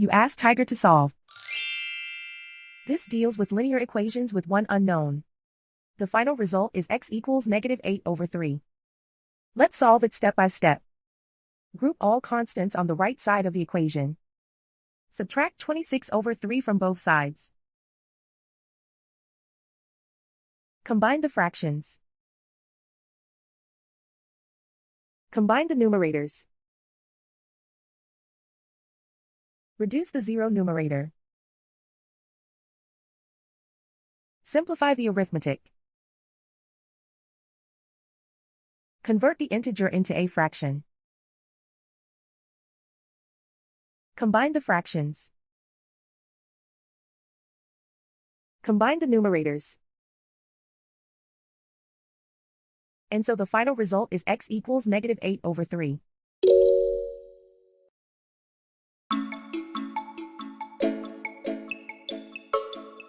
You ask Tiger to solve. This deals with linear equations with one unknown. The final result is x equals -8/3. Let's solve it step by step. Group all constants on the right side of the equation. Subtract 26/3 from both sides. Combine the fractions. Combine the numerators. Reduce the zero numerator. Simplify the arithmetic. Convert the integer into a fraction. Combine the fractions. Combine the numerators. And so the final result is x equals -8/3.